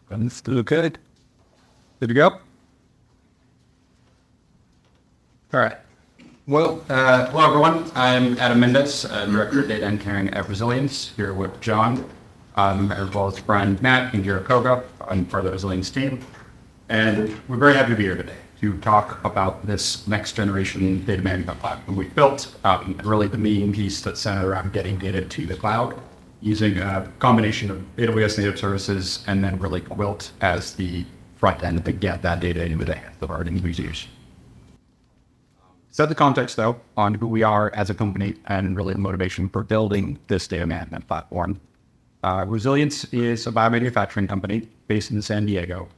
It's still good. Good to go? All right. Well, hello everyone. I'm Adam Mendez, Director of Data Engineering at Resilience, here with John, as well as Brian Matt and Jira Koga on part of the Resilience team. And we're very happy to be here today to talk about this next generation data management platform we built, really the main piece that's centered around getting data to the cloud using a combination of AWS native services and then really Quilt as the front end to get that data into the hands of our end users. Set the context, though, on who we are as a company and really the motivation for building this data management platform. Resilience is a biomanufacturing company based in San Diego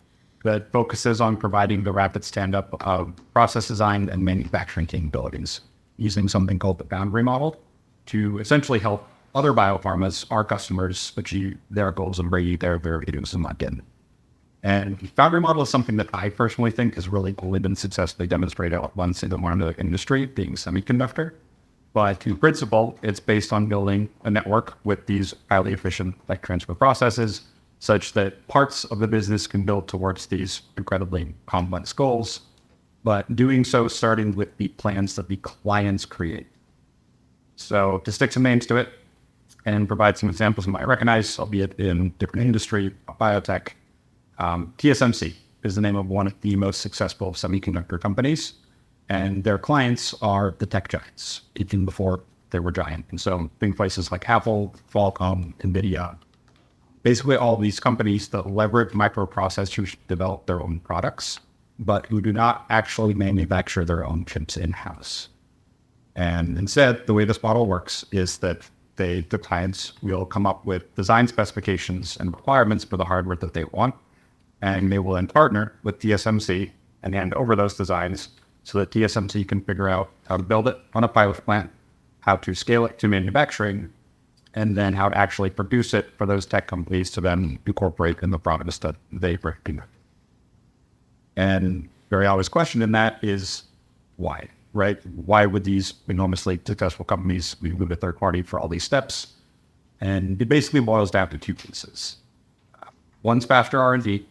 that focuses on providing the rapid stand-up of process design and manufacturing capabilities using something called the Foundry model to essentially help other biopharmas, our customers, achieve their goals and bringing their therapeutics to market. And the Foundry model is something that I personally think has really only been successfully demonstrated once in one of the industry, being semiconductor. But in principle, it's based on building a network with these highly efficient tech transfer processes, such that parts of the business can build towards these incredibly complex goals, but doing so starting with the plans that the clients create. So to stick some names to it and provide some examples you might recognize, albeit in different industry, biotech, TSMC is the name of one of the most successful semiconductor companies, and their clients are the tech giants, even before they were giant. And so think places like Apple, Qualcomm, NVIDIA, basically all of these companies that leverage microprocessors to develop their own products, but who do not actually manufacture their own chips in-house. And instead, the way this model works is that the clients will come up with design specifications and requirements for the hardware that they want, and they will then partner with TSMC and hand over those designs so that TSMC can figure out how to build it on a pilot plant, how to scale it to manufacturing, and then how to actually produce it for those tech companies to then incorporate in the products that they bring. And very obvious question in that is why, right? Why would these enormously successful companies move a third party for all these steps? And it basically boils down to two pieces. One's faster R&D.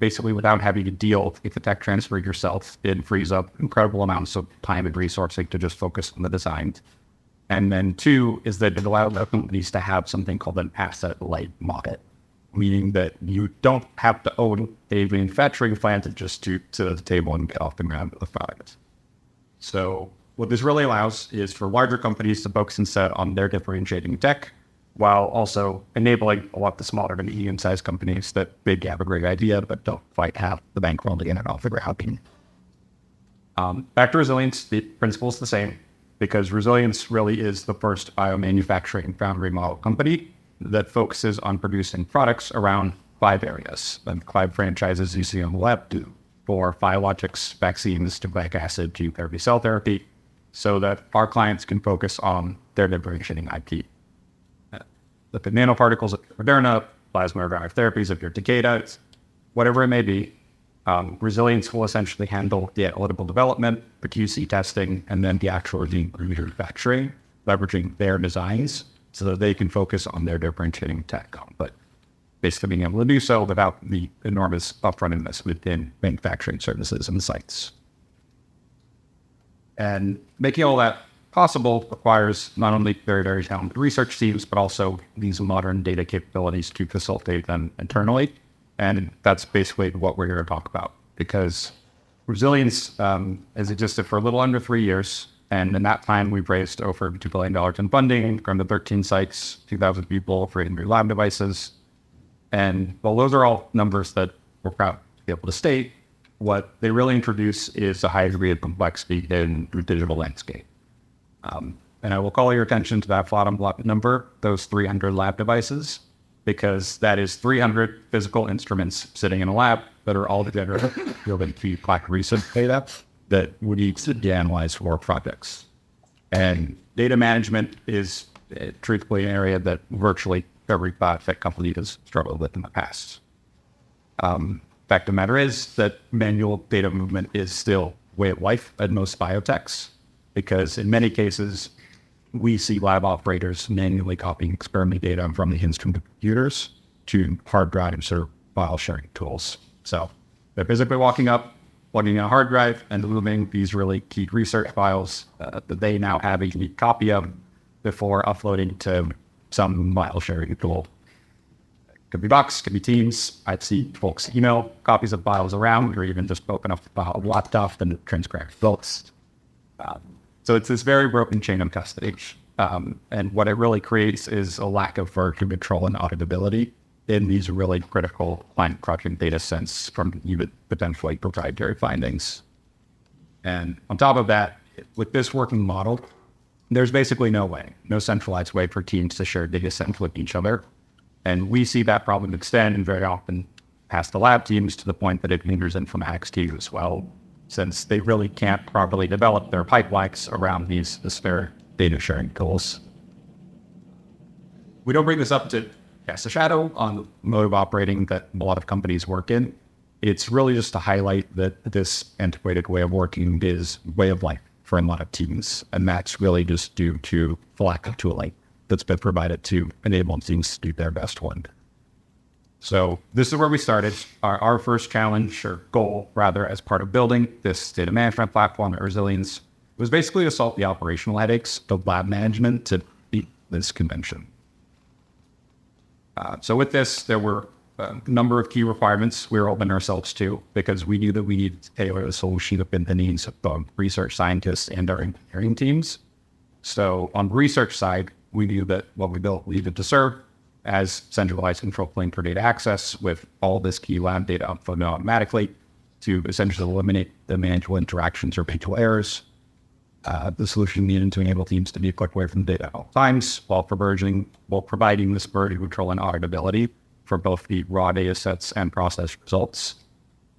Basically, without having to deal with the tech transfer yourself, it frees up incredible amounts of time and resourcing to just focus on the design. And then two is that it allows companies to have something called an asset-light model, meaning that you don't have to own a manufacturing plant just to sit at the table and get off the ground with the product. So what this really allows is for larger companies to focus instead on their differentiating tech, while also enabling a lot of the smaller to medium-sized companies that maybe have a great idea, but don't quite have the bankroll to get it off the ground. Back to Resilience, the principle is the same, because Resilience really is the first biomanufacturing foundry model company that focuses on producing products around 5 areas. The 5 franchises you see on the left do for biologics, vaccines, nucleic acid, gene therapy, cell therapy, so that our clients can focus on their differentiating IP. The nanoparticles of Moderna, plasma-derived therapies of your Takeda, whatever it may be, Resilience will essentially handle the analytical development, the QC testing, and then the actual manufacturing, leveraging their designs so that they can focus on their differentiating tech, but basically being able to do so without the enormous upfront investment in manufacturing services and sites. And making all that possible requires not only very, very talented research teams, but also these modern data capabilities to facilitate them internally. And that's basically what we're here to talk about, because Resilience has existed for a little under 3 years. And in that time, we've raised over $2 billion in funding, grown to 13 sites, 2,000 people, for 800 lab devices. And while those are all numbers that we're proud to be able to state, what they really introduce is a high degree of complexity in the digital landscape. And I will call your attention to that bottom number, those 300 lab devices, because that is 300 physical instruments sitting in a lab that are all together yielding feedback recent data that we need to analyze for projects. And data management is truthfully an area that virtually every biotech company has struggled with in the past. Fact of the matter is that manual data movement is still way of life at most biotechs, because in many cases, we see lab operators manually copying experiment data from the instrument computers to hard drives or file sharing tools. So they're physically walking up, plugging in a hard drive, and moving these really key research files that they now have a unique copy of before uploading to some file sharing tool. Could be Box, could be Teams. I'd see folks email copies of files around, or even just open up the file laptop and transcribe results. So it's this very broken chain of custody. And what it really creates is a lack of version control and auditability in these really critical client project data sets from even potentially proprietary findings. And on top of that, with this working model, there's basically no centralized way for teams to share data sets with each other. And we see that problem extend and very often past the lab teams to the point that it lingers in from hacks teams as well, since they really can't properly develop their pipelines around these disparate data sharing tools. We don't bring this up to cast a shadow on the mode of operating that a lot of companies work in. It's really just to highlight that this antiquated way of working is way of life for a lot of teams. And that's really just due to the lack of tooling that's been provided to enable teams to do their best work. So this is where we started. Our first challenge, or goal rather, as part of building this data management platform at Resilience was basically to solve the operational headaches of lab management to beat this convention. So with this, there were a number of key requirements we were opening ourselves to, because we knew that we needed to tailor a solution to fit the needs of both research scientists and our engineering teams. So on the research side, we knew that what we built needed to serve as centralized control plane for data access with all this key lab data uploaded automatically to essentially eliminate the manual interactions or manual errors. The solution needed to enable teams to be a click away from the data at all times while providing this version control and auditability for both the raw data sets and process results.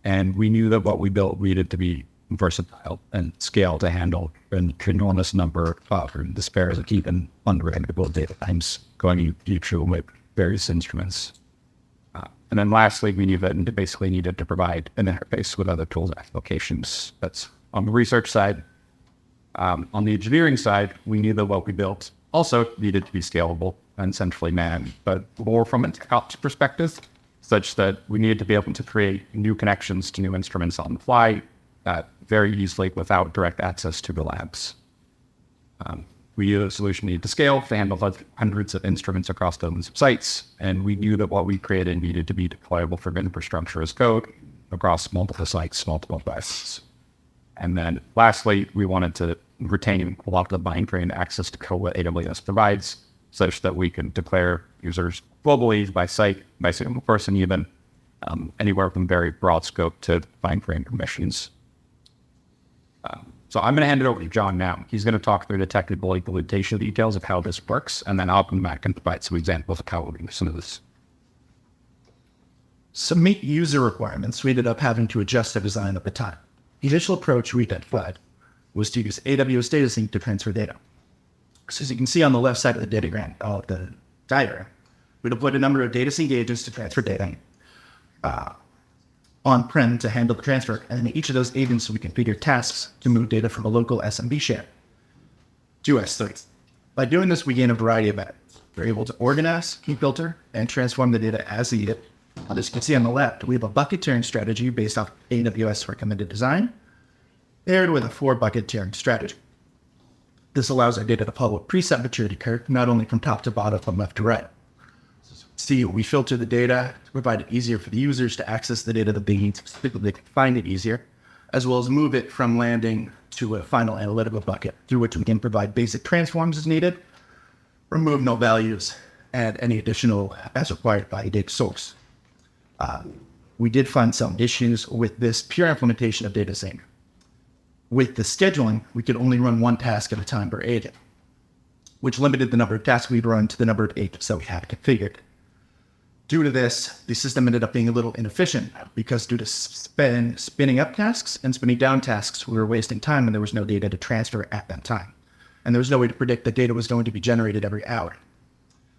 And we knew that what we built needed to be versatile and scale to handle an enormous number of disparate and even unpredictable data times going through with various instruments. And then lastly, we knew that it basically needed to provide an interface with other tools and applications. That's on the research side. On the engineering side, we knew that what we built also needed to be scalable and centrally manned, but more from a technology perspective, such that we needed to be able to create new connections to new instruments on the fly very easily without direct access to the labs. We knew the solution needed to scale to handle hundreds of instruments across dozens of sites, and we knew that what we created needed to be deployable from infrastructure as code across multiple sites, multiple devices. And then lastly, we wanted to retain a lot of the binary access to code that AWS provides, such that we can declare users globally by site, by single person even, anywhere from very broad scope to fine-grained permissions. So I'm going to hand it over to John now. He's going to talk through the technical implementation details of how this works, and then I'll come back and provide some examples of how we're doing some of this. To meet user requirements, we ended up having to adjust the design at the time. The initial approach we identified was to use AWS Data Sync to transfer data. So as you can see on the left side of the the diagram, we deployed a number of Data Sync agents to transfer data on-prem to handle the transfer, and in each of those agents we configure tasks to move data from a local SMB share to S3. By doing this, we gain a variety of benefits. We're able to organize, filter, and transform the data as needed. As you can see on the left, we have a bucket tiering strategy based off AWS recommended design, paired with a 4-bucket tiering strategy. This allows our data to follow a preset maturity curve, not only from top to bottom, from left to right. See, we filter the data to provide it easier for the users to access the data that they need, so they can find it easier, as well as move it from landing to a final analytical bucket, through which we can provide basic transforms as needed, remove null values, add any additional as required by a data source. We did find some issues with this pure implementation of Data Sync. With the scheduling, we could only run one task at a time per agent, which limited the number of tasks we'd run to the number of agents that we had configured. Due to this, the system ended up being a little inefficient because due to spinning up tasks and spinning down tasks, we were wasting time and there was no data to transfer at that time. And there was no way to predict that data was going to be generated every hour.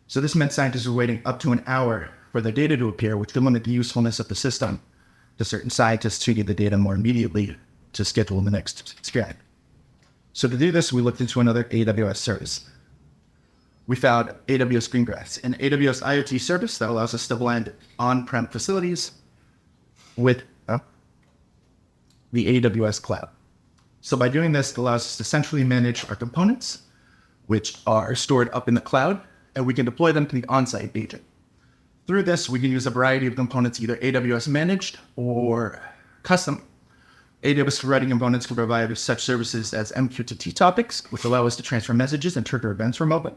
So this meant scientists were waiting up to an hour for their data to appear, which could limit the usefulness of the system to certain scientists who need the data more immediately to schedule the next scan. So to do this, we looked into another AWS service. we found AWS Greengrass, an AWS IoT service that allows us to blend on-prem facilities with the AWS cloud. So by doing this, it allows us to centrally manage our components, which are stored up in the cloud, and we can deploy them to the on-site agent. Through this, we can use a variety of components, either AWS managed or custom. AWS providing components can provide such services as MQTT topics, which allow us to transfer messages and trigger events remotely,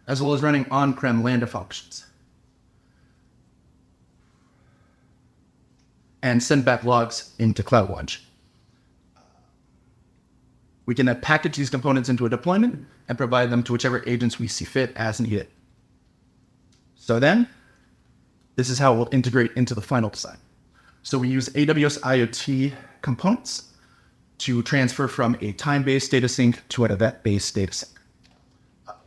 as well as running on-prem Lambda functions and send back logs into CloudWatch. We can then package these components into a deployment and provide them to whichever agents we see fit as needed. So then, this is how we'll integrate into the final design. So we use AWS IoT components to transfer from a time-based data sync to an event-based data sync.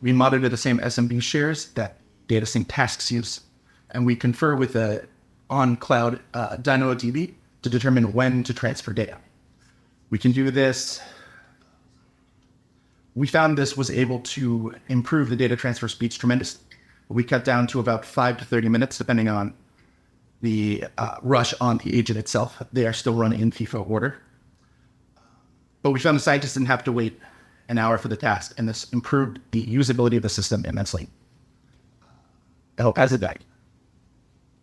We monitor the same SMB shares that data sync tasks use, and we confer with the on-cloud DynamoDB to determine when to transfer data. We can do this. We found this was able to improve the data transfer speeds tremendously. We cut down to about 5 to 30 minutes, depending on the rush on the agent itself. They are still running in FIFO order. But we found the scientists didn't have to wait an hour for the task, and this improved the usability of the system immensely. I hope as it died.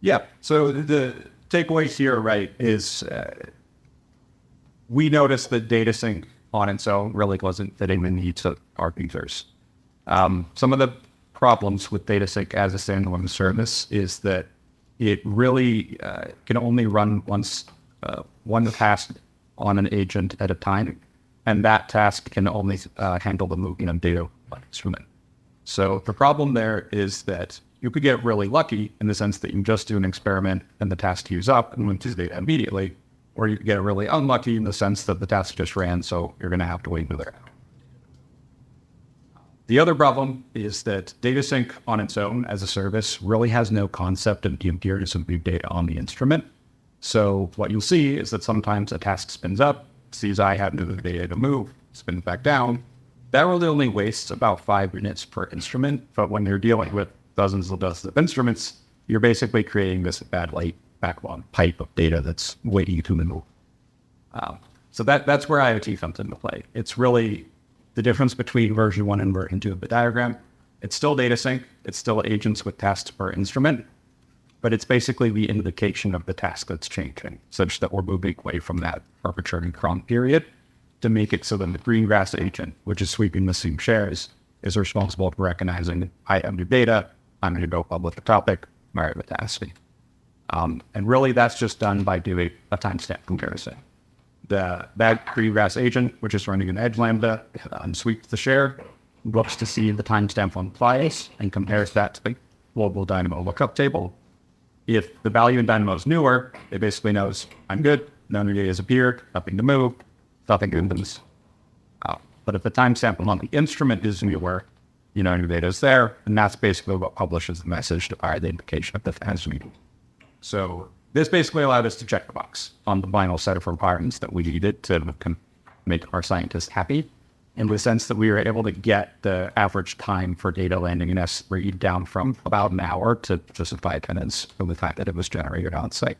Yeah. So the takeaway here, right, is we noticed that data sync on its own really wasn't fitting the needs of our users. Some of the problems with data sync as a standalone service is that it really can only run one task on an agent at a time, and that task can only handle the movement of data by instrument. So the problem there is that you could get really lucky in the sense that you just do an experiment and the task queues up and moves to data immediately, or you could get really unlucky in the sense that the task just ran, so you're going to have to wait until they're out. The other problem is that data sync on its own as a service really has no concept of the appearance of new data on the instrument. So what you'll see is that sometimes a task spins up, sees I have new data to move, spins back down. That really only wastes about 5 minutes per instrument, but when you're dealing with dozens and dozens of instruments, you're basically creating this bad light backlog pipe of data that's waiting to move. So that's where IoT comes into play. It's really the difference between version 1 and version 2 of the diagram. It's still data sync. It's still agents with tasks per instrument, but it's basically the indication of the task that's changing, such that we're moving away from that arbitrary cron period to make it so that the Greengrass agent, which is sweeping the same shares, is responsible for recognizing I have new data, I'm going to go publish the topic, marry the task. And really that's just done by doing a timestamp comparison. That Greengrass agent, which is running an edge lambda, sweeps the share, looks to see the timestamp on files, and compares that to the global Dynamo lookup table. If the value in Dynamo is newer, it basically knows I'm good, no new data has appeared, nothing to move, nothing happens. But if the timestamp on the instrument is newer, you know new data is there, and that's basically what publishes the message to fire the indication of the task. So this basically allowed us to check the box on the final set of requirements that we needed to make our scientists happy, in the sense that we were able to get the average time for data landing in S3 down from about an hour to just 5 minutes from the time that it was generated on site.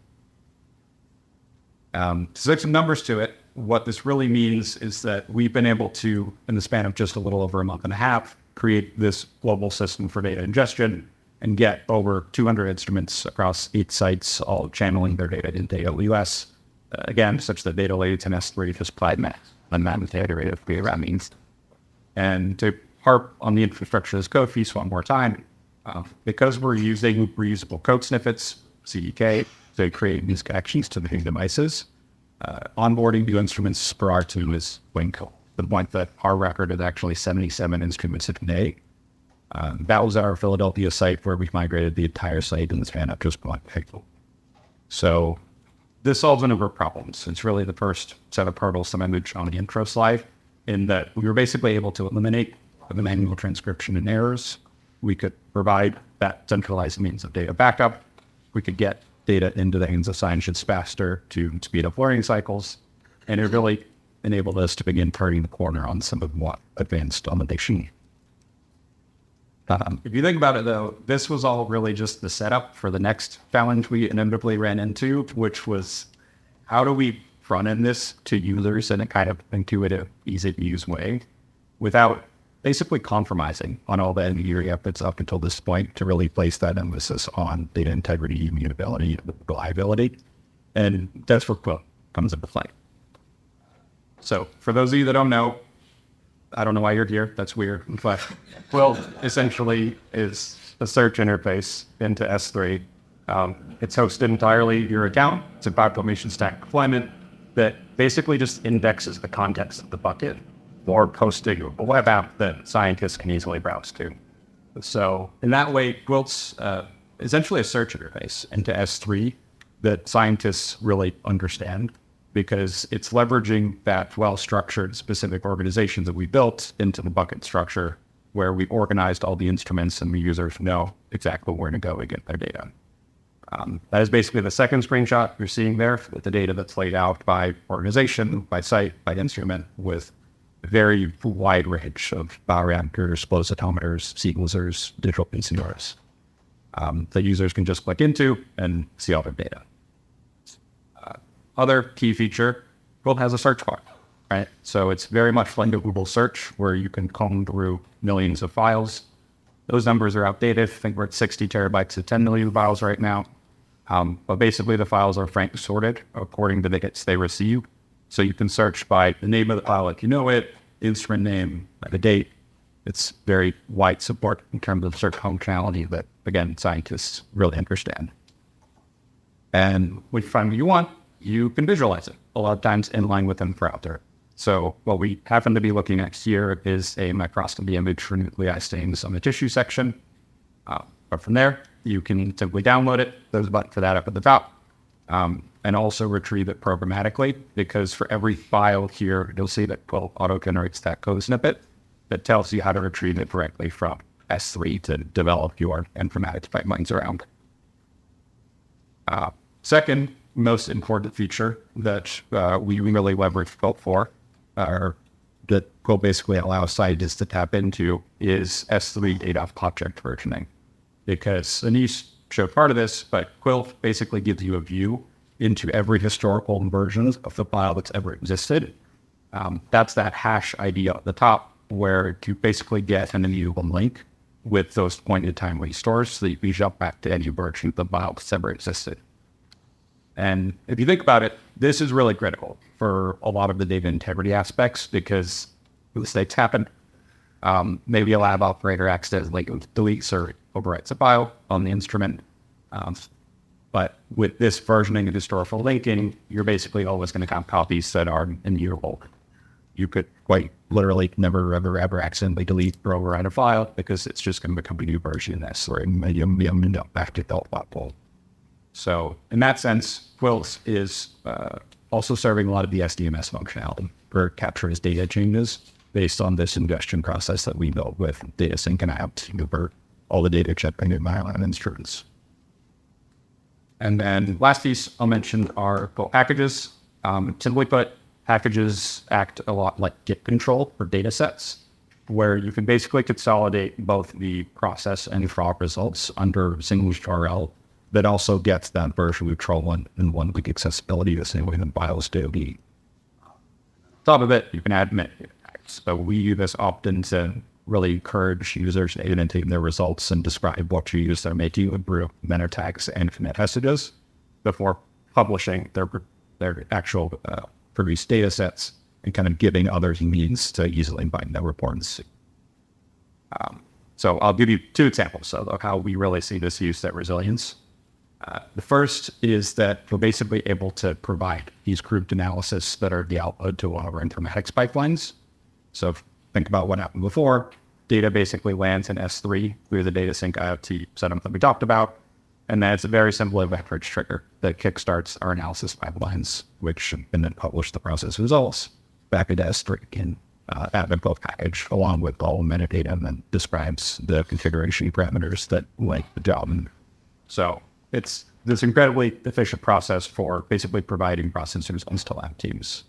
To stick some numbers to it, what this really means is that we've been able to, in the span of just a little over a month and a half, create this global system for data ingestion and get over 200 instruments across 8 sites, all channeling their data into AWS. Again, such that data latency in S3 just applied math and data rate of that means. And to harp on the infrastructure as code piece one more time, because we're using reusable code snippets, CDK, to create these connections to the new devices, onboarding new instruments for R2 is going cool. The point that our record is actually 77 instruments a day. That was our Philadelphia site where we migrated the entire site in the span of just 1 pixel. So this solves a number of problems. It's really the first set of hurdles that I moved on the intro slide, in that we were basically able to eliminate the manual transcription and errors. We could provide that centralized means of data backup. We could get data into the hands of scientists faster to speed up learning cycles. And it really enabled us to begin turning the corner on some of what advanced automation. If you think about it, though, this was all really just the setup for the next challenge we inevitably ran into, which was how do we front end this to users in a kind of intuitive, easy to use way without basically compromising on all the engineering efforts up until this point to really place that emphasis on data integrity, immutability, reliability. And that's where Quilt comes into play. So for those of you that don't know, I don't know why you're here. That's weird. But Quilt essentially is a search interface into S3. It's hosted entirely your account. It's a CloudFormation stack deployment that basically just indexes the context of the bucket or posting a web app that scientists can easily browse to. So in that way, Quilt's essentially a search interface into S3 that scientists really understand, because it's leveraging that well-structured specific organization that we built into the bucket structure, where we've organized all the instruments and the users know exactly where to go to get their data. That is basically the second screenshot you're seeing there, with the data that's laid out by organization, by site, by instrument, with a very wide range of bioreactors, flow cytometers, sequencers, digital PCRs that users can just click into and see all their data. Other key feature, Quilt has a search bar, right? So it's very much like a Google search where you can comb through millions of files. Those numbers are outdated. I think we're at 60 terabytes to 10 million files right now. But basically the files are frankly sorted according to the hits they receive. So you can search by the name of the file if you know it, instrument name, the date. It's very wide support in terms of search functionality that, again, scientists really understand. And when you find what you want, you can visualize it, a lot of times in line with Browser. So what we happen to be looking at here is a microscopy image for nuclei stains on the tissue section. But from there, you can simply download it. There's a button for that up at the top. And also retrieve it programmatically, because for every file here, you'll see that Quilt auto-generates that code snippet that tells you how to retrieve it directly from S3 to develop your informatics pipelines around. Second most important feature that we really leverage Quilt for, or that Quilt basically allows scientists to tap into, is S3 data object versioning. Because Anish showed part of this, but Quilt basically gives you a view into every historical version of the file that's ever existed. That's that hash ID at the top, where you basically get an immutable link with those pointed time restores, so you can jump back to any version of the file that's ever existed. And if you think about it, this is really critical for a lot of the data integrity aspects, because mistakes happen. Maybe a lab operator accidentally deletes or overwrites a file on the instrument. But with this versioning and historical linking, you're basically always going to have copies that are immutable. You could quite literally never, ever accidentally delete or overwrite a file, because it's just going to become a new version of this, or back to the platform. So in that sense, Quilt is also serving a lot of the SDMS functionality for capturing data changes based on this ingestion process that we built with DataSync and apt for all the data generated by our instruments. And then last piece I'll mention are Quilt packages. Simply put, packages act a lot like Git control for data sets, where you can basically consolidate both the process and frog results under a single URL that also gets that version control and one-click accessibility the same way the files do. On top of it, you can add meta tags. So we use this often to really encourage users to identify their results and describe what you use. They're making through meta tags and meta messages before publishing their actual produced data sets, and kind of giving others means to easily find their reports. So I'll give you two examples of how we really see this used at Resilience. The first is that we're basically able to provide these grouped analysis that are the output to one of our informatics pipelines. So think about what happened before. Data basically lands in S3 through the DataSync IoT setup that we talked about. And then it's a very simple event bridge trigger that kickstarts our analysis pipelines, which can then publish the process results back into S3 in admin Quilt package, along with all the metadata, and then describes the configuration parameters that link the job. So it's this incredibly efficient process for basically providing process results to lab teams.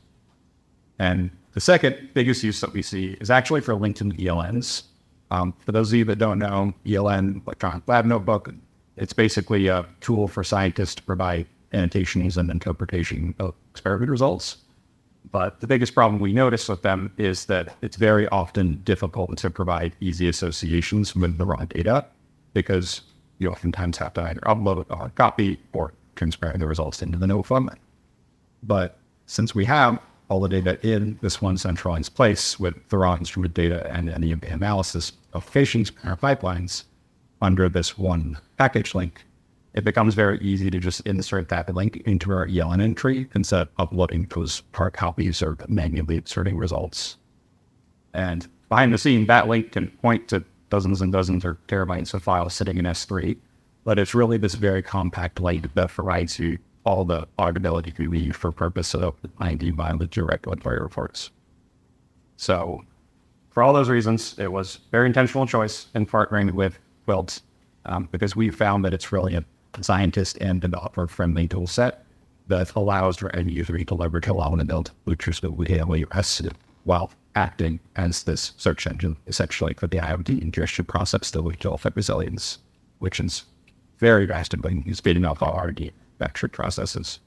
And the second biggest use that we see is actually for LinkedIn ELNs. For those of you that don't know, ELN, Electronic Lab Notebook, it's basically a tool for scientists to provide annotations and interpretation of experiment results. But the biggest problem we notice with them is that it's very often difficult to provide easy associations with the raw data because you oftentimes have to either upload a hard copy or transcribe the results into the note format. But since we have all the data in this one centralized place with the raw instrument data and any analysis of patients in our pipelines under this one package link, it becomes very easy to just insert that link into our ELN entry instead of uploading those hard copies or manually inserting results. And behind the scene, that link can point to dozens and dozens or terabytes of files sitting in S3, but it's really this very compact link that provides you all the auditability we need for purpose of IND biology regulatory reports. So for all those reasons, it was very intentional choice in partnering with Quilt because we found that it's really a scientist and developer-friendly tool set that allows for any user to leverage allow and build features that we AWS while acting as this search engine, essentially for the IoT ingestion process that we develop at Resilience, which is very drastically speeding up our R&D manufacturing processes.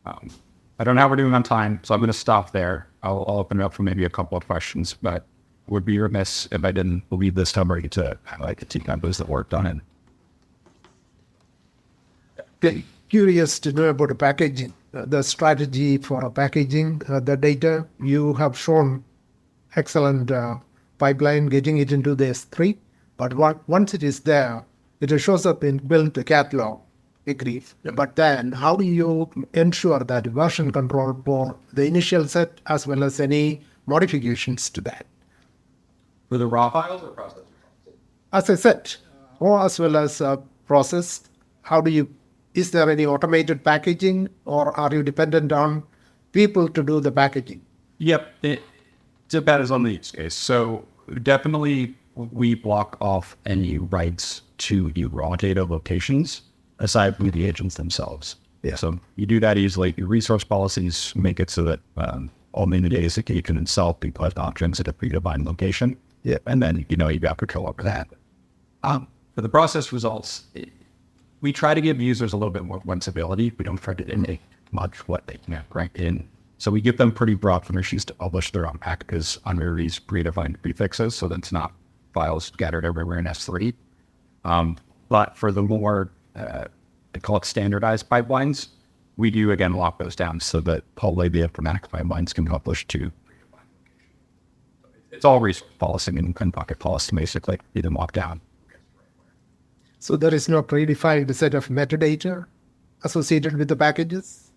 I don't know how we're doing on time, so I'm going to stop there. I'll open it up for maybe a couple of questions, but would be remiss if I didn't leave this summary to highlight the team members that worked on it. Curious to know about the packaging, the strategy for packaging the data. You have shown excellent pipeline getting it into the S3, but once it is there, it shows up in build the catalog. Agree. But then how do you ensure that version control for the initial set as well as any modifications to that? For the raw files or process? As I said, or as well as process, how do you, is there any automated packaging or are you dependent on people to do the packaging? Yep, it depends on the use case. So definitely we block off any rights to the raw data locations aside from the agents themselves. Yeah. So you do that easily. Your resource policies make it so that only the data agent itself be put options at a predefined location. Yeah. And then, you have control over that. For the process results, we try to give users a little bit more flexibility. We don't try to indicate much what they can write in. So we give them pretty broad permissions to publish their own packages under these predefined prefixes so that it's not files scattered everywhere in S3. But for the more, they call it standardized pipelines, we do, again, lock those down so that probably the informatics pipelines can publish to predefined locations. It's all resource policy and bucket policy, basically, either lock down. So there is no predefined set of metadata associated with the packages?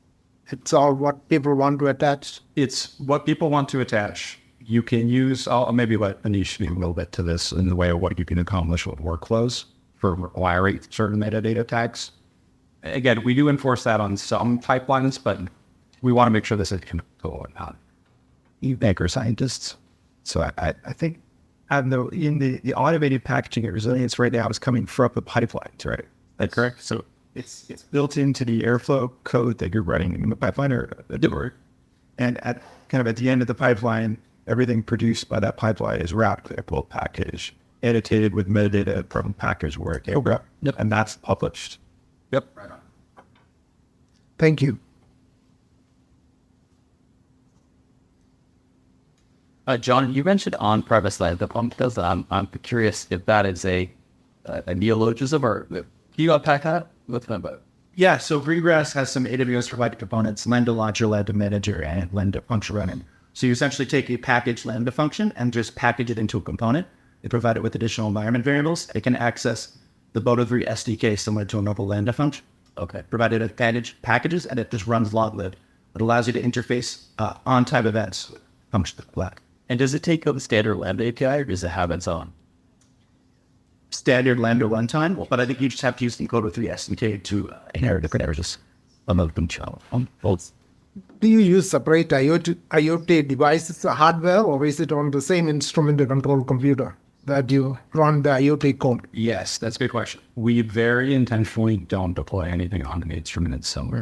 It's all what people want to attach? It's what people want to attach. You can use, I'll maybe let Anish speak a little bit to this in the way of what you can accomplish with workflows for requiring certain metadata tags. Again, we do enforce that on some pipelines, but we want to make sure this is controllable and not Maker scientists. So I think in the automated packaging at Resilience right now is coming from the pipelines, right? That's correct. So it's built into the Airflow code that you're running in the pipeline or the door. And at the end of the pipeline, everything produced by that pipeline is wrapped in a full package, annotated with metadata from package where it came from. Yep. And that's published. Yep. Right on. Thank you. John, you mentioned on-premise Lambda functions. I'm curious if that is a neologism or can you unpack that with them? Yeah, so Greengrass has some AWS provided components, Lambda Launcher, Lambda Manager, and Lambda Function Running. So you essentially take a package Lambda function and just package it into a component. They provide it with additional environment variables. It can access the Boto3 SDK similar to a normal Lambda function. Okay. Provided it packages, and it just runs long-lived. It allows you to interface on-time events with functions like that. And does it take the standard Lambda API or does it have its own? Standard Lambda runtime, but I think you just have to use the Boto3 SDK to inherit different errors. Do you use separate IoT devices, hardware, or is it on the same instrument control computer that you run the IoT code? Yes, that's a good question. We very intentionally don't deploy anything on the instrument itself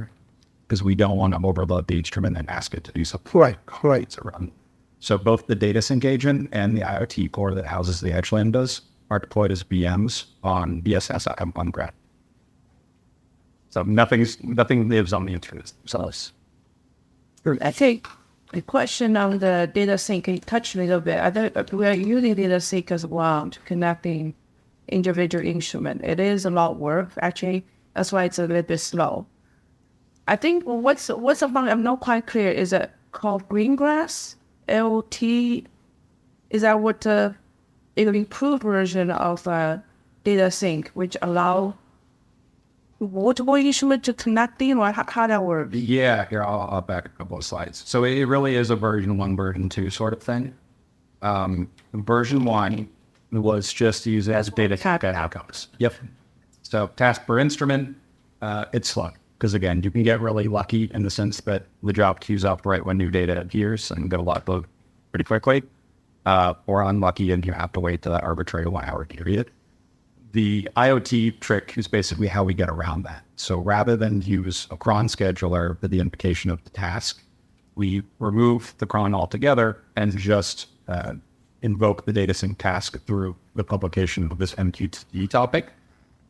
because we don't want to overload the instrument and ask it to do something. Right. To run. So both the data sync agent and the IoT core that houses the edge lambdas are deployed as VMs on BSS on-prem. So nothing lives on the internet themselves. I think the question on the data sync, you touched a little bit. We are using data sync as well to connecting individual instrument. It is a lot of work, actually. That's why it's a little bit slow. I think what's something I'm not quite clear, is it called Greengrass? LT? Is that what an improved version of data sync, which allow multiple instruments to connect in, or how that works? Yeah, here, I'll back a couple of slides. So it really is a version 1, version 2 sort of thing. Version 1 was just used as data outcomes. Yep. So task per instrument, it's slow. Because again, you can get really lucky in the sense that the job queues up right when new data appears and go upload pretty quickly, or unlucky and you have to wait to that arbitrary 1 hour period. The IoT trick is basically how we get around that. So rather than use a cron scheduler for the invocation of the task, we remove the cron altogether and just invoke the data sync task through the publication of this MQTT topic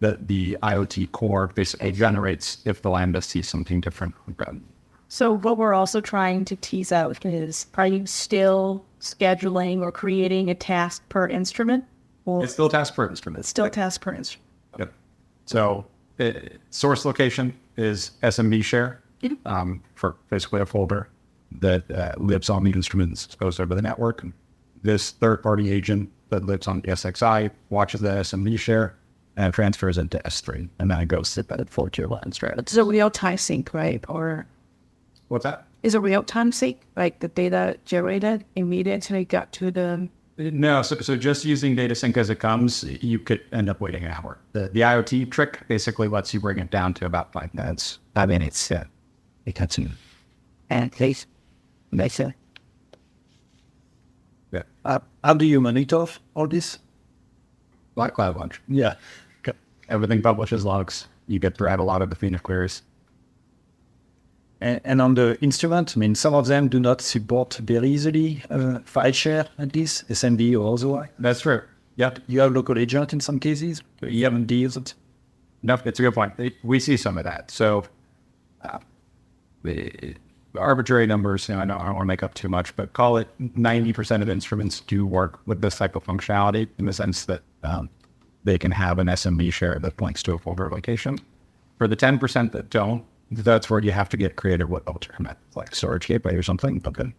that the IoT core basically generates if the Lambda sees something different. So what we're also trying to tease out is, are you still scheduling or creating a task per instrument? Or It's still task per instrument. still task per instrument? Yep. So source location is SMB share for basically a folder that lives on the instruments exposed over the network. This third-party agent that lives on the SXI watches the SMB share and transfers it to S3, and then it goes sit that for your lens, right? It's a real-time sync, right? Or What's that? is it real-time sync? Like the data generated immediately got to the... No, so just using data sync as it comes, you could end up waiting an hour. The IoT trick basically lets you bring it down to about 5 minutes. I mean, it cuts in. And please, makes it. Yeah. How do you monitor all this? Like Cloud Launch. Yeah. Everything publishes logs. You get to add a lot of Athena queries. And on the instrument, I mean, some of them do not support very easily file share, at least, SMB or otherwise. That's true. Yep. You have local agent in some cases, but you haven't deals it. No, it's a good point. We see some of that. So the arbitrary numbers, I don't want to make up too much, but call it 90% of instruments do work with this type of functionality in the sense that they can have an SMB share that points to a folder location. For the 10% that don't, that's where you have to get creative with alternate, like storage gateway or something. But good.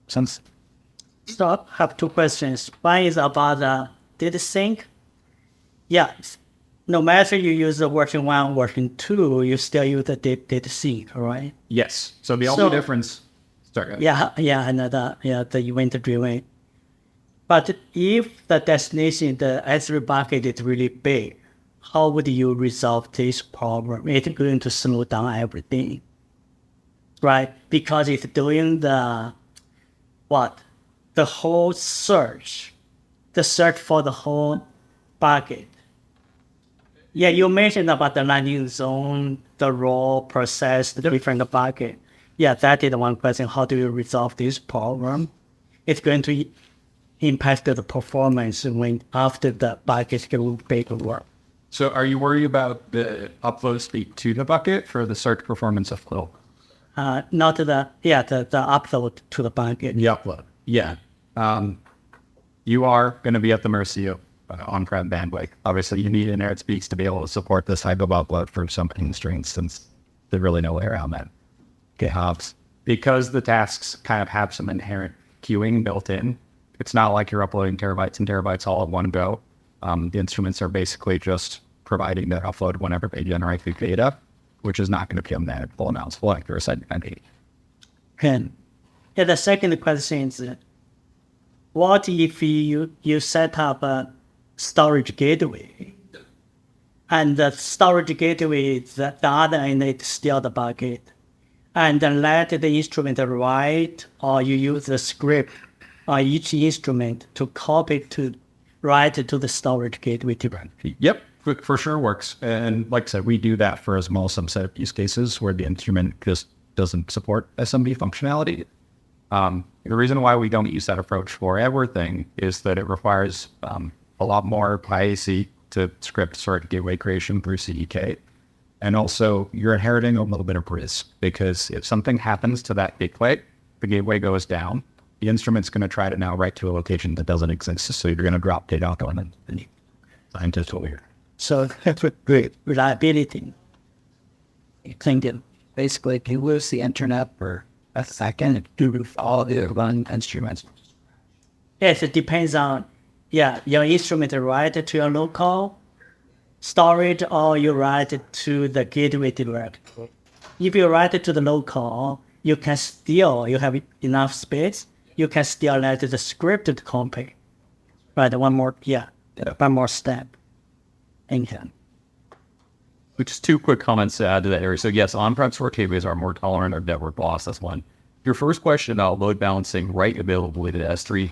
Sense. So I have 2 questions. One is about data sync. Yeah, no matter you use the version 1, version 2, you still use the data sync, right? Yes. So the only difference. Sorry. Yeah, I know that. Yeah, the event driven. But if the destination, the S3 bucket is really big, how would you resolve this problem? It's going to slow down everything, right? Because it's doing the whole search, the search for the whole bucket. Yeah, you mentioned about the landing zone, the raw process, the different bucket. Yeah, that is one question. How do you resolve this problem? It's going to impact the performance when after the bucket get big work. So are you worried about the upload speed to the bucket for the search performance of Flow? Not the upload to the bucket. The upload. Yeah. You are going to be at the mercy of on-prem bandwidth. Obviously, you need inerrant speeds to be able to support this type of upload for some constraints, since there's really no way around that. GitHubs. Because the tasks kind of have some inherent queuing built in, it's not like you're uploading terabytes and terabytes all at one go. The instruments are basically just providing their upload whenever they generate the data, which is not going to be a manageable amounts of like your site entity. And yeah, the second question is, what if you set up a storage gateway, and the storage gateway is the other end is still the bucket, and then let the instrument write, or you use the script on each instrument to copy to write to the storage gateway to run. Yep, for sure works. And like I said, we do that for a small subset of use cases where the instrument just doesn't support SMB functionality. The reason why we don't use that approach for everything is that it requires a lot more IAC to script sort of gateway creation through CDK. And also, you're inheriting a little bit of risk because if something happens to that gateway, the gateway goes down, the instrument's going to try to now write to a location that doesn't exist. So you're going to drop data out on it. Scientist over here. So that's what great reliability. You think it basically, if you lose the internet for a second, it do all the run instruments. Yes, it depends on, your instrument write to your local storage or you write it to the gateway direct. If you write it to the local, you can still, you have enough space, you can still let the script to copy. Right, one more step. And Just two quick comments to add to that area. So yes, on-prem store gateways are more tolerant of network loss. That's one. Your first question about load balancing write availability to S3.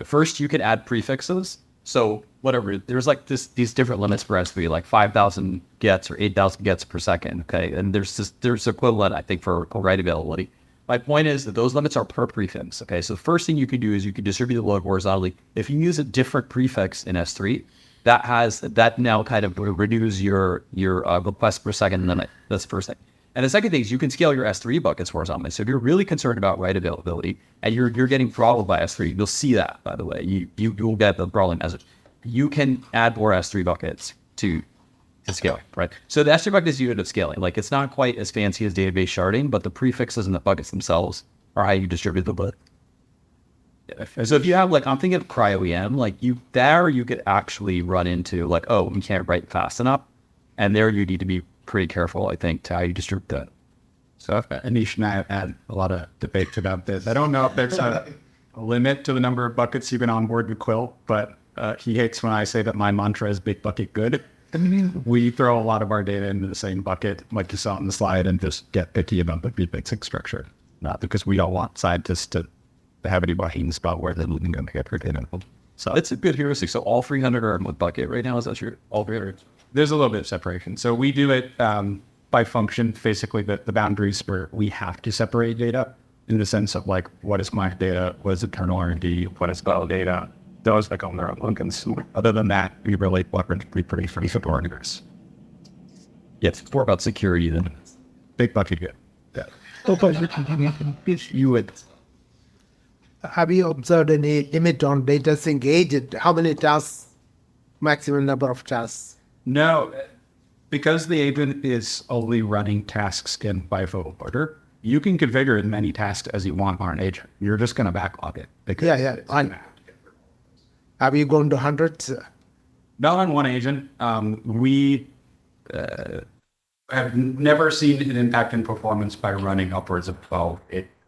First, you can add prefixes. So whatever, there's like these different limits for S3, like 5,000 gets or 8,000 gets per second. Okay, and there's equivalent, I think, for write availability. My point is that those limits are per prefix. Okay, so the first thing you can do is you can distribute the load horizontally. If you use a different prefix in S3, that now kind of reduces your request per second limit. That's the first thing. And the second thing is you can scale your S3 buckets horizontally. So if you're really concerned about write availability and you're getting throttled by S3, you'll see that, by the way. You'll get the problem message. You can add more S3 buckets to scaling, right? So the S3 bucket is unit of scaling. Like it's not quite as fancy as database sharding, but the prefixes and the buckets themselves are how you distribute the bucket. So if you have I'm thinking of cryo-EM, you could actually run into we can't write fast enough. And there you need to be pretty careful, I think, to how you distribute that. So Anish and I have had a lot of debates about this. I don't know if there's a limit to the number of buckets you can onboard with Quill, but he hates when I say that my mantra is big bucket good. We throw a lot of our data into the same bucket, like you saw on the slide, and just get picky about the prefixing structure. Not because we don't want scientists to have any buttons about where they're going to get their data. So it's a good heuristic. So all 300 are in one bucket right now. Is that your all 300? There's a little bit of separation. So we do it by function, basically the boundaries where we have to separate data in the sense of what is my data, what is internal R&D, what is cloud data. Those become their own consumer. Other than that, we relate what we're pretty free for orders. Yeah, it's more about security than big bucket good. Yeah. You would. Have you observed any limit on data sync agent? How many tasks, maximum number of tasks? No, because the agent is only running tasks in FIFO order, you can configure as many tasks as you want on an agent. You're just going to backlog it. Have you gone to hundreds? Not on one agent. We have never seen an impact in performance by running upwards of 12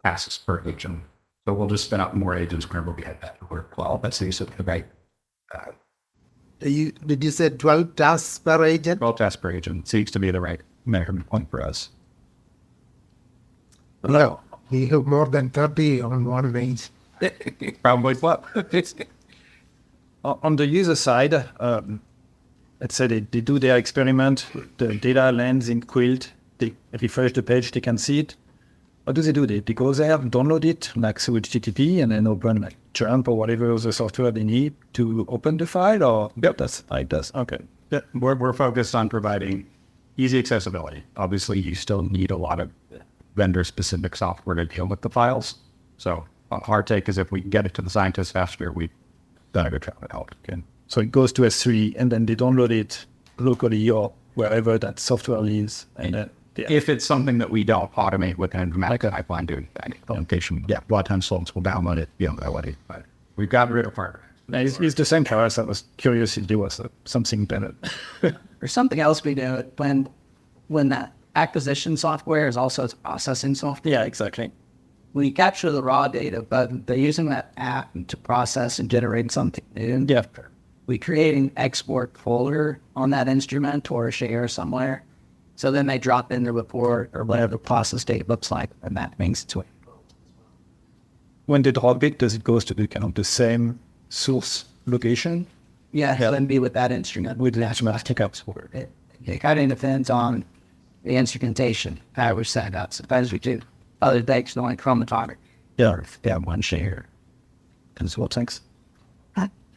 tasks per agent. So we'll just spin up more agents whenever we hit that to work well. That's the right. Did you say 12 tasks per agent? 12 tasks per agent seems to be the right measurement point for us. No, we have more than 30 on one range. Probably what? On the user side, let's say they do their experiment, the data lands in Quilt, they refresh the page, they can see it. What do? They go there, download it, through HTTP, and then open Jump or whatever the software they need to open the file, or? Yep. That's how it does. Okay. Yeah, we're focused on providing easy accessibility. Obviously, you still need a lot of vendor-specific software to deal with the files. So our take is if we can get it to the scientists faster, we've done a good job at help. Okay. So it goes to S3, and then they download it locally or wherever that software is, and then if it's something that we don't automate with an informatica pipeline doing that implementation, a lot of times folks will download it that way. But we've gotten rid of part. It's the same for us. I was curious if there was something better. Or something else we do when that acquisition software is also processing software. Yeah, exactly. We capture the raw data, but they're using that app to process and generate something new. Yeah. We create an export folder on that instrument or a share somewhere. So then they drop in the report or whatever the process date looks like, and that makes it to it. When they drop it, does it go to the same source location? Yeah, so then be with that instrument. With the instrument pickups. It kind of depends on the instrumentation, how it was set up. Sometimes we do other things like chromatography. Yeah, they have one share. And so thanks.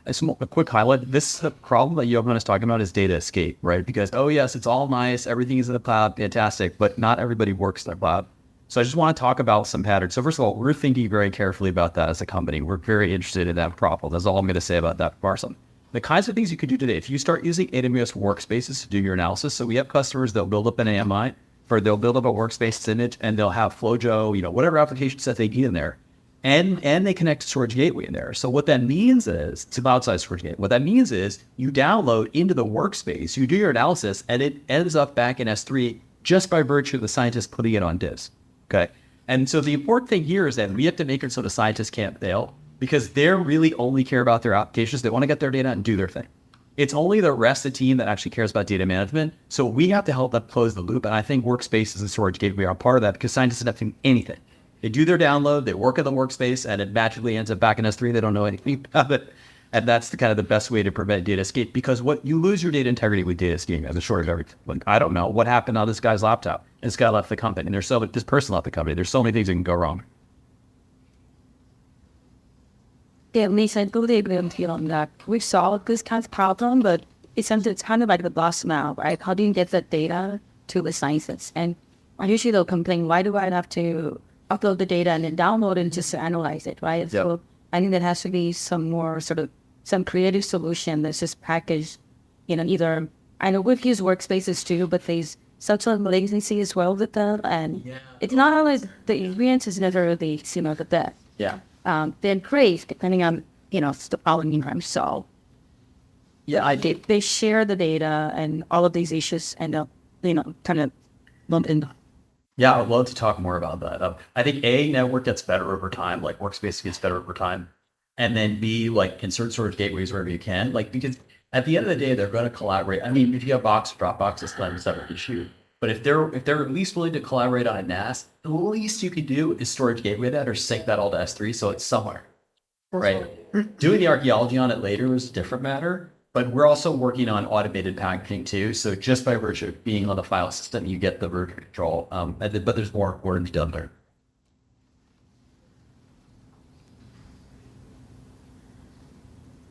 A quick highlight. This problem that Johan is talking about is data escape, right? Because, oh yes, it's all nice. Everything is in the cloud. Fantastic. But not everybody works in the cloud. So I just want to talk about some patterns. So first of all, we're thinking very carefully about that as a company. We're very interested in that problem. That's all I'm going to say about that, Marson. The kinds of things you could do today, if you start using AWS workspaces to do your analysis. So we have customers that'll build up an AMI, they'll build up a workspace image, and they'll have FlowJo, whatever application set they need in there. And they connect to Storage Gateway in there. So what that means is, it's a cloud-side storage gateway. What that means is you download into the workspace, you do your analysis, and it ends up back in S3 just by virtue of the scientists putting it on disk. Okay. And so the important thing here is that we have to make it so the scientists can't fail, because they really only care about their applications. They want to get their data and do their thing. It's only the rest of the team that actually cares about data management. So we have to help them close the loop. And I think workspaces and Storage Gateway are part of that, because scientists don't have to do anything. They do their download, they work in the workspace, and it magically ends up back in S3. They don't know anything about it. And that's the kind of the best way to prevent data escape, because what you lose your data integrity with data escape as a short of everything. Like, I don't know what happened on this guy's laptop. This guy left the company, and this person left the company. There's so many things that can go wrong. Yeah, Lisa, I totally agree with you on that. We solved this kind of problem, but it's kind of like the boss now, right? How do you get the data to the scientists? And usually they'll complain, why do I have to upload the data and then download it just to analyze it, right? Yep. So I think there has to be some more some creative solution that's just packaged, either, I know we've used workspaces too, but there's such a latency as well with them. And it's not always, the experience is never really, the best. Yeah. They're great depending on, the problem you're trying to solve. Yeah, They share the data and all of these issues end up, kind of lumped in. Yeah, I'd love to talk more about that. I think A, network gets better over time, like workspace gets better over time. And then B, like insert storage gateways wherever you can, because at the end of the day, they're going to collaborate. I mean, if you have Box, Dropbox, it's kind of a separate issue. But if they're at least willing to collaborate on a NAS, the least you could do is storage gateway that or sync that all to S3 so it's somewhere, right? Doing the archaeology on it later is a different matter. But we're also working on automated packaging too. So just by virtue of being on the file system, you get the version control. But there's more work to be done there.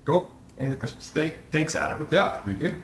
Cool. Any other questions? Thanks, Adam. Yeah, we do.